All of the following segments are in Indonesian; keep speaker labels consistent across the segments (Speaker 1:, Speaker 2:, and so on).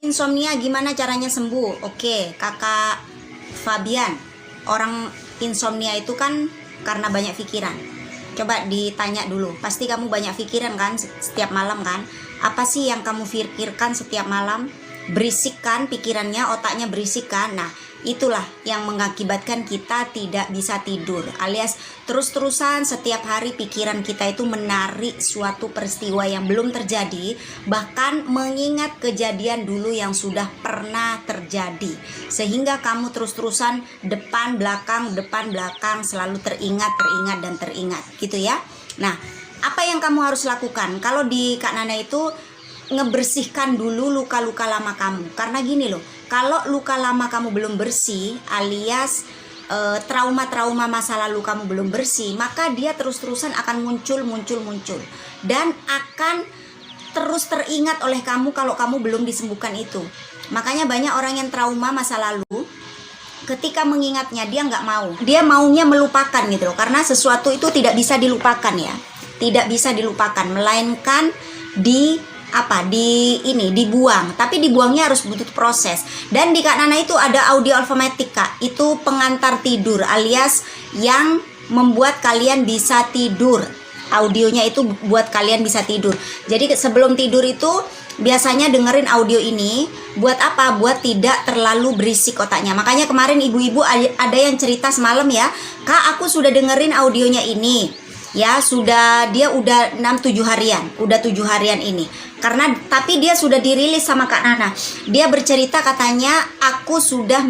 Speaker 1: Insomnia gimana caranya sembuh? Oke, Kakak Fabian, orang insomnia itu kan karena banyak pikiran. Coba ditanya dulu, pasti kamu banyak pikiran kan setiap malam kan? Apa sih yang kamu pikirkan setiap malam? Berisik kan pikirannya, otaknya berisik kan? Nah, itulah yang mengakibatkan kita tidak bisa tidur, alias terus-terusan setiap hari pikiran kita itu menarik suatu peristiwa yang belum terjadi, bahkan mengingat kejadian dulu yang sudah pernah terjadi, sehingga kamu terus-terusan depan belakang selalu teringat gitu ya. Nah, apa yang kamu harus lakukan? Kalau di Kak Nana itu ngebersihkan dulu luka-luka lama kamu, karena gini loh, kalau luka lama kamu belum bersih, alias trauma-trauma masa lalu kamu belum bersih, maka dia terus-terusan akan muncul dan akan terus teringat oleh kamu kalau kamu belum disembuhkan itu. Makanya banyak orang yang trauma masa lalu, ketika mengingatnya dia nggak mau, dia maunya melupakan gitu loh, karena sesuatu itu tidak bisa dilupakan ya, tidak bisa dilupakan, melainkan dibuang. Tapi dibuangnya harus butuh proses. Dan di Kak Nana itu ada audio alfamatik Kak, itu pengantar tidur, alias yang membuat kalian bisa tidur. Audionya itu buat kalian bisa tidur. Jadi sebelum tidur itu biasanya dengerin audio ini. Buat apa? Buat tidak terlalu berisik otaknya. Makanya kemarin ibu-ibu ada yang cerita semalam ya, Kak, aku sudah dengerin audionya ini ya, dia udah 6-7 harian, udah 7 harian ini. Tapi dia sudah dirilis sama Kak Nana. Dia bercerita katanya, aku sudah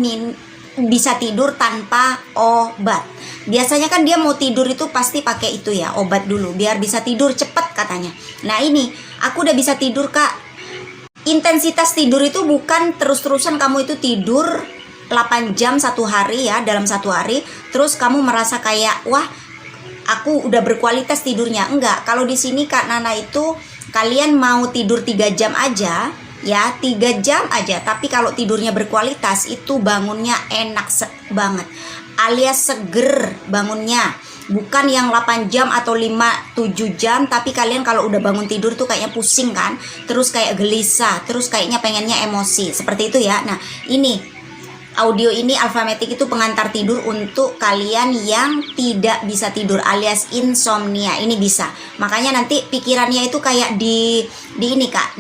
Speaker 1: bisa tidur tanpa obat. Biasanya kan dia mau tidur itu pasti pakai itu ya, obat dulu biar bisa tidur cepat katanya. Nah ini, aku udah bisa tidur Kak. Intensitas tidur itu bukan terus-terusan kamu itu tidur 8 jam satu hari ya, dalam satu hari, terus kamu merasa kayak, wah aku udah berkualitas tidurnya. Enggak, kalau di sini Kak Nana itu kalian mau tidur 3 jam aja ya, 3 jam aja, tapi kalau tidurnya berkualitas itu bangunnya enak banget, alias seger bangunnya. Bukan yang 8 jam atau 5-7 jam, tapi kalian kalau udah bangun tidur tuh kayaknya pusing kan, terus kayak gelisah, terus kayaknya pengennya emosi, seperti itu ya. Nah ini audio ini alfamatik itu pengantar tidur untuk kalian yang tidak bisa tidur, alias insomnia. Ini bisa. Makanya nanti pikirannya itu kayak di ini Kak,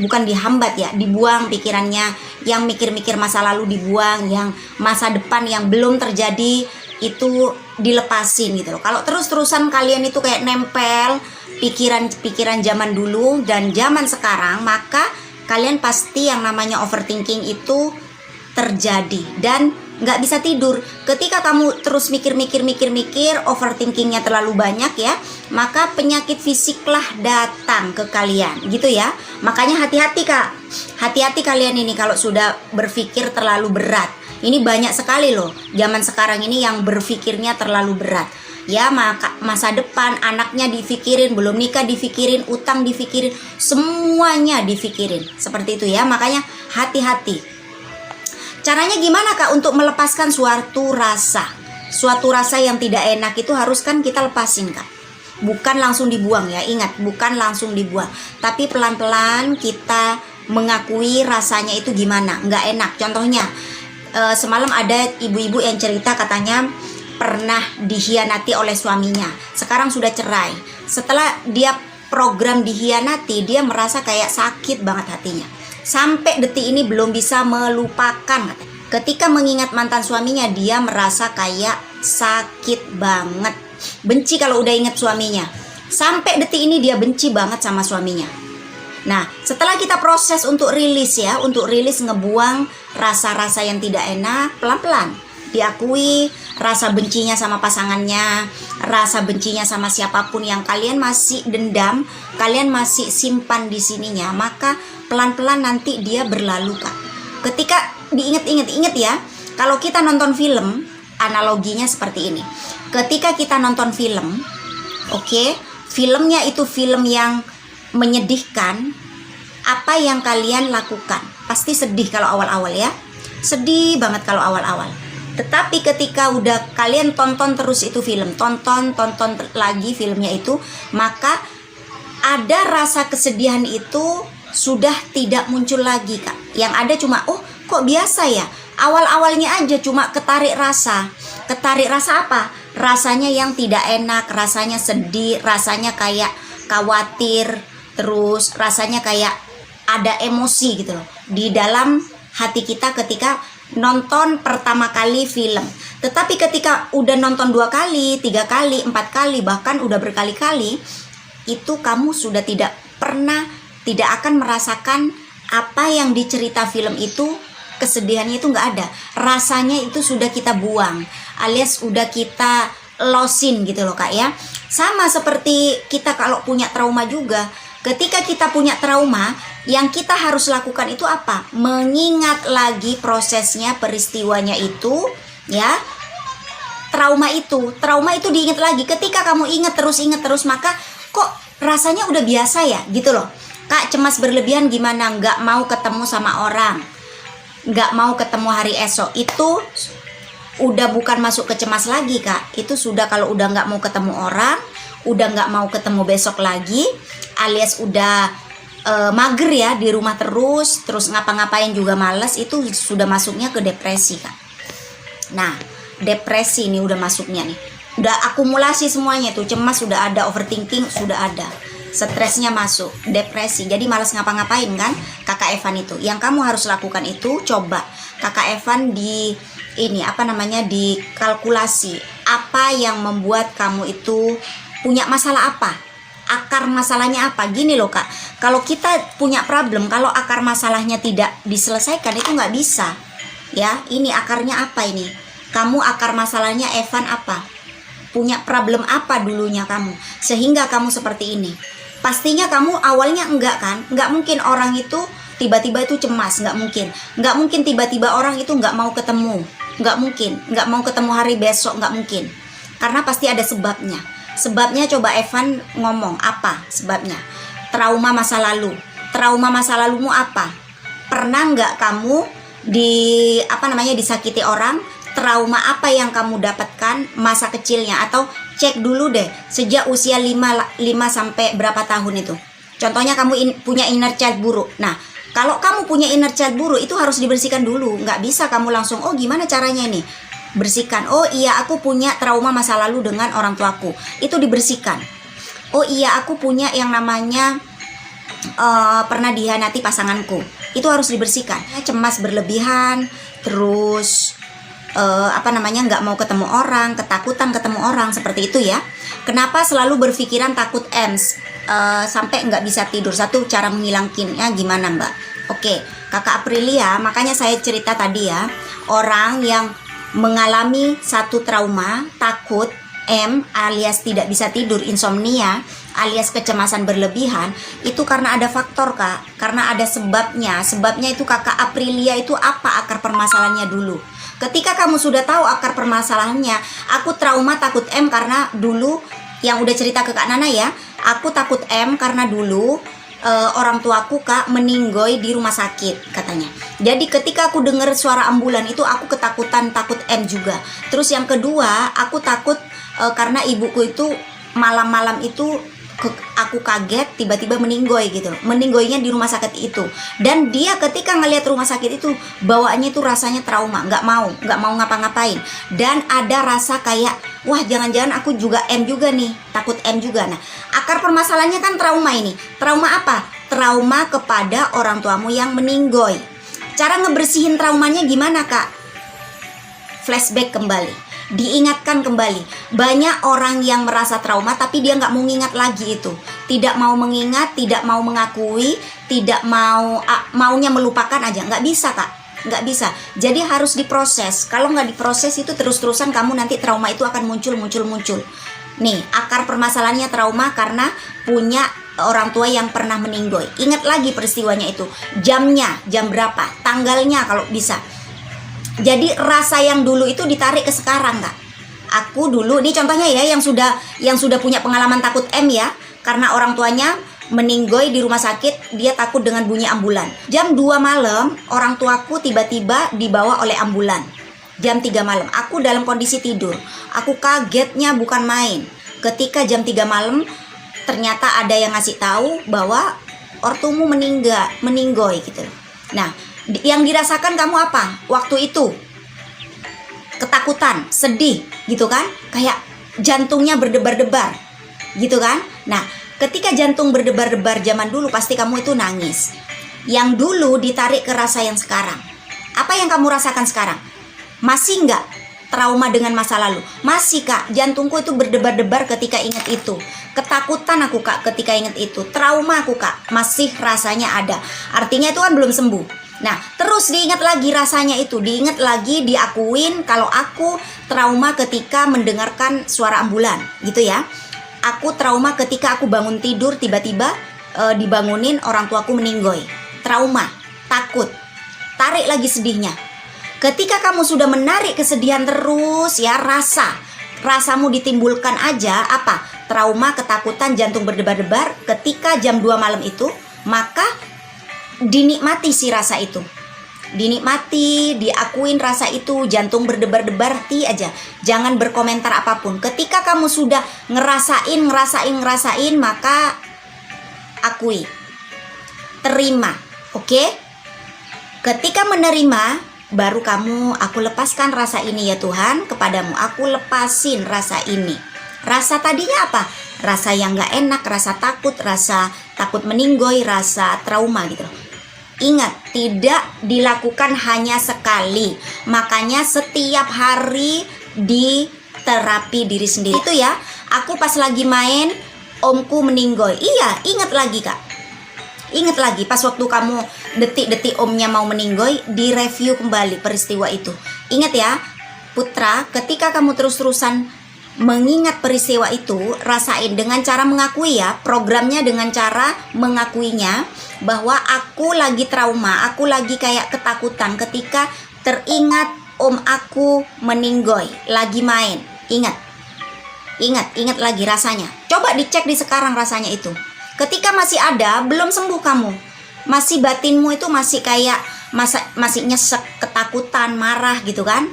Speaker 1: bukan dihambat ya, dibuang pikirannya. Yang mikir-mikir masa lalu dibuang, yang masa depan yang belum terjadi itu dilepasin gitu loh. Kalau terus-terusan kalian itu kayak nempel pikiran zaman dulu dan zaman sekarang, maka kalian pasti yang namanya overthinking itu terjadi dan nggak bisa tidur. Ketika kamu terus mikir, overthinkingnya terlalu banyak ya, maka penyakit fisiklah datang ke kalian gitu ya. Makanya hati-hati Kak, hati-hati kalian ini kalau sudah berpikir terlalu berat. Ini banyak sekali loh zaman sekarang ini yang berpikirnya terlalu berat ya. Masa depan anaknya difikirin, belum nikah difikirin, utang difikirin, semuanya difikirin seperti itu ya. Makanya hati-hati. Caranya gimana Kak untuk melepaskan suatu rasa yang tidak enak itu harus kan kita lepasin Kak. Bukan langsung dibuang ya, ingat, bukan langsung dibuang, tapi pelan-pelan kita mengakui rasanya itu gimana, nggak enak. Contohnya semalam ada ibu-ibu yang cerita katanya pernah dikhianati oleh suaminya, sekarang sudah cerai. Setelah dia program dikhianati, dia merasa kayak sakit banget hatinya, sampai detik ini belum bisa melupakan. Ketika mengingat mantan suaminya, dia merasa kayak sakit banget, benci kalau udah ingat suaminya. Sampai detik ini dia benci banget sama suaminya. Nah, setelah kita proses untuk rilis ya, untuk rilis ngebuang rasa-rasa yang tidak enak, pelan-pelan diakui rasa bencinya sama pasangannya, rasa bencinya sama siapapun yang kalian masih dendam, kalian masih simpan di sininya, maka pelan-pelan nanti dia berlalu Kak. Ketika inget ya, kalau kita nonton film, analoginya seperti ini. Ketika kita nonton film, oke, filmnya itu film yang menyedihkan, apa yang kalian lakukan? Pasti sedih kalau awal-awal ya, sedih banget kalau awal-awal. Tetapi ketika udah kalian tonton terus itu film, tonton lagi filmnya itu, maka ada rasa kesedihan itu sudah tidak muncul lagi, Kak. Yang ada cuma, oh kok biasa ya, awal-awalnya aja cuma ketarik rasa. Ketarik rasa apa? Rasanya yang tidak enak, rasanya sedih, rasanya kayak khawatir, terus rasanya kayak ada emosi gitu loh di dalam hati kita ketika nonton pertama kali film. Tetapi ketika udah nonton 2 kali, 3 kali, 4 kali, bahkan udah berkali-kali, itu kamu sudah tidak akan merasakan apa yang dicerita film itu. Kesedihannya itu nggak ada, rasanya itu sudah kita buang, alias udah kita losin gitu loh, Kak ya. Sama seperti kita kalau punya trauma juga. Ketika kita punya trauma, yang kita harus lakukan itu apa? Mengingat lagi prosesnya, peristiwanya itu, ya. Trauma itu diingat lagi. Ketika kamu ingat terus, maka kok rasanya udah biasa ya, gitu loh. Kak, cemas berlebihan gimana? Nggak mau ketemu sama orang, nggak mau ketemu hari esok, itu udah bukan masuk ke cemas lagi, Kak. Itu sudah kalau udah nggak mau ketemu orang, udah nggak mau ketemu besok lagi, alias udah mager ya, di rumah terus ngapa-ngapain juga males, itu sudah masuknya ke depresi, Kak. Nah, depresi ini udah masuknya nih, udah akumulasi semuanya tuh, cemas sudah ada, overthinking sudah ada, stresnya masuk, depresi, jadi malas ngapa-ngapain kan, Kakak Evan itu. Yang kamu harus lakukan itu, coba Kakak Evan dikalkulasi apa yang membuat kamu itu punya masalah apa, akar masalahnya apa. Gini loh, Kak, kalau kita punya problem, kalau akar masalahnya tidak diselesaikan itu nggak bisa ya. Ini akarnya apa ini? Kamu akar masalahnya Evan apa? Punya problem apa dulunya kamu sehingga kamu seperti ini? Pastinya kamu awalnya enggak kan? Enggak mungkin orang itu tiba-tiba itu cemas, enggak mungkin tiba-tiba orang itu enggak mau ketemu, enggak mau ketemu hari besok, enggak mungkin. Karena pasti ada sebabnya. Sebabnya coba Evan ngomong apa sebabnya? Trauma masa lalu. Trauma masa lalumu apa? Pernah enggak kamu disakiti orang? Trauma apa yang kamu dapatkan masa kecilnya? Atau cek dulu deh sejak usia 5 sampai berapa tahun itu. Contohnya kamu punya inner child buruk. Nah, kalau kamu punya inner child buruk itu harus dibersihkan dulu. Nggak bisa kamu langsung, oh gimana caranya ini? Bersihkan. Oh iya, aku punya trauma masa lalu dengan orang tuaku. Itu dibersihkan. Oh iya, aku punya yang namanya pernah dihianati pasanganku. Itu harus dibersihkan. Cemas berlebihan, terus nggak mau ketemu orang, ketakutan ketemu orang, seperti itu ya. Kenapa selalu berpikiran takut EMS sampai nggak bisa tidur? Satu, cara menghilangkannya gimana, Mbak? Oke, Kakak Aprilia, makanya saya cerita tadi ya, orang yang mengalami satu trauma, takut alias tidak bisa tidur, insomnia alias kecemasan berlebihan, itu karena ada faktor, Kak, karena ada sebabnya. Sebabnya itu Kakak Aprilia itu apa akar permasalahannya dulu. Ketika kamu sudah tahu akar permasalahannya, aku trauma takut karena dulu, yang udah cerita ke Kak Nana ya, aku takut karena dulu orang tuaku, Kak, meninggoy di rumah sakit katanya. Jadi ketika aku dengar suara ambulan itu aku ketakutan, takut juga. Terus yang kedua, aku takut karena ibuku itu malam-malam itu aku kaget tiba-tiba meninggoy gitu loh. Meninggoynya di rumah sakit itu. Dan dia ketika ngelihat rumah sakit itu bawaannya itu rasanya trauma, nggak mau ngapa-ngapain. Dan ada rasa kayak, wah jangan-jangan aku juga juga nih, takut juga. Nah, akar permasalahannya kan trauma ini. Trauma apa? Trauma kepada orang tuamu yang meninggoy. Cara ngebersihin traumanya gimana, Kak? Flashback kembali, diingatkan kembali. Banyak orang yang merasa trauma tapi dia nggak mau ngingat lagi itu, tidak mau mengingat, tidak mau mengakui, tidak maunya melupakan aja. Nggak bisa, Kak, nggak bisa. Jadi harus diproses. Kalau nggak diproses itu terus-terusan kamu nanti trauma itu akan muncul. Nih, akar permasalahannya trauma karena punya orang tua yang pernah meninggoy. Ingat lagi peristiwanya itu, jamnya, jam berapa, tanggalnya kalau bisa. Jadi rasa yang dulu itu ditarik ke sekarang, Kak. Aku dulu, ini contohnya ya, yang sudah punya pengalaman takut ya, karena orang tuanya meninggoy di rumah sakit, dia takut dengan bunyi ambulan. Jam 2 malam, orang tuaku tiba-tiba dibawa oleh ambulan. Jam 3 malam, aku dalam kondisi tidur. Aku kagetnya bukan main. Ketika jam 3 malam, ternyata ada yang ngasih tahu bahwa ortumu meninggoy gitu. Nah, yang dirasakan kamu apa waktu itu? Ketakutan, sedih gitu kan, kayak jantungnya berdebar-debar gitu kan. Nah, ketika jantung berdebar-debar zaman dulu pasti kamu itu nangis. Yang dulu ditarik ke rasa yang sekarang. Apa yang kamu rasakan sekarang? Masih nggak trauma dengan masa lalu? Masih kak, jantungku itu berdebar-debar ketika ingat itu. Ketakutan aku kak ketika ingat itu. Trauma aku kak, masih rasanya ada. Artinya itu kan belum sembuh. Nah, terus diingat lagi rasanya itu, diingat lagi, diakuin kalau aku trauma ketika mendengarkan suara ambulan, gitu ya. Aku trauma ketika aku bangun tidur tiba-tiba dibangunin orang tuaku meninggoy. Trauma, takut, tarik lagi sedihnya. Ketika kamu sudah menarik kesedihan terus ya, rasamu ditimbulkan aja apa? Trauma, ketakutan, jantung berdebar-debar ketika jam 2 malam itu, maka dinikmati si rasa itu, dinikmati, diakuin rasa itu, jantung berdebar-debar aja, jangan berkomentar apapun. Ketika kamu sudah ngerasain, maka akui, terima, oke? Ketika menerima, baru kamu, aku lepaskan rasa ini ya Tuhan kepadamu, aku lepasin rasa ini. Rasa tadinya apa? Rasa yang gak enak, rasa takut meninggoy, rasa trauma gitu. Ingat, tidak dilakukan hanya sekali. Makanya setiap hari di terapi diri sendiri. Itu ya, aku pas lagi main, omku meninggoy. Iya, ingat lagi kak. Ingat lagi, pas waktu kamu detik-detik omnya mau meninggoy, direview kembali peristiwa itu. Ingat ya, putra, ketika kamu terus-terusan mengingat peristiwa itu, rasain dengan cara mengakui ya, programnya dengan cara mengakuinya bahwa aku lagi trauma, aku lagi kayak ketakutan ketika teringat om aku meninggoy, lagi main. Ingat lagi rasanya. Coba dicek di sekarang rasanya itu. Ketika masih ada, belum sembuh kamu. Masih batinmu itu masih kayak masih nyesek, ketakutan, marah gitu kan.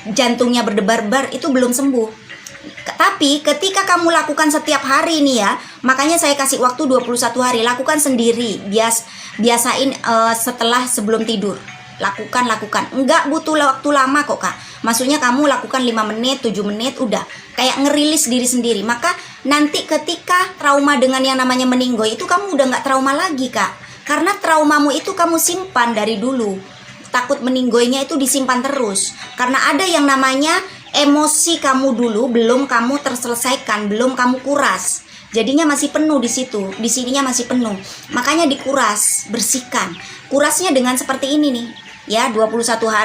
Speaker 1: Jantungnya berdebar-debar, itu belum sembuh. Tapi ketika kamu lakukan setiap hari nih ya, makanya saya kasih waktu 21 hari, lakukan sendiri, biasain sebelum tidur. Lakukan. Enggak butuh waktu lama kok kak. Maksudnya kamu lakukan 5 menit, 7 menit, udah kayak ngerilis diri sendiri. Maka nanti ketika trauma dengan yang namanya meninggoy itu kamu udah nggak trauma lagi kak. Karena traumamu itu kamu simpan dari dulu. Takut meninggoynya itu disimpan terus. Karena ada yang namanya emosi kamu dulu belum kamu terselesaikan, belum kamu kuras. Jadinya masih penuh di situ, di sininya masih penuh. Makanya dikuras, bersihkan. Kurasnya dengan seperti ini nih. Ya, 21 hari.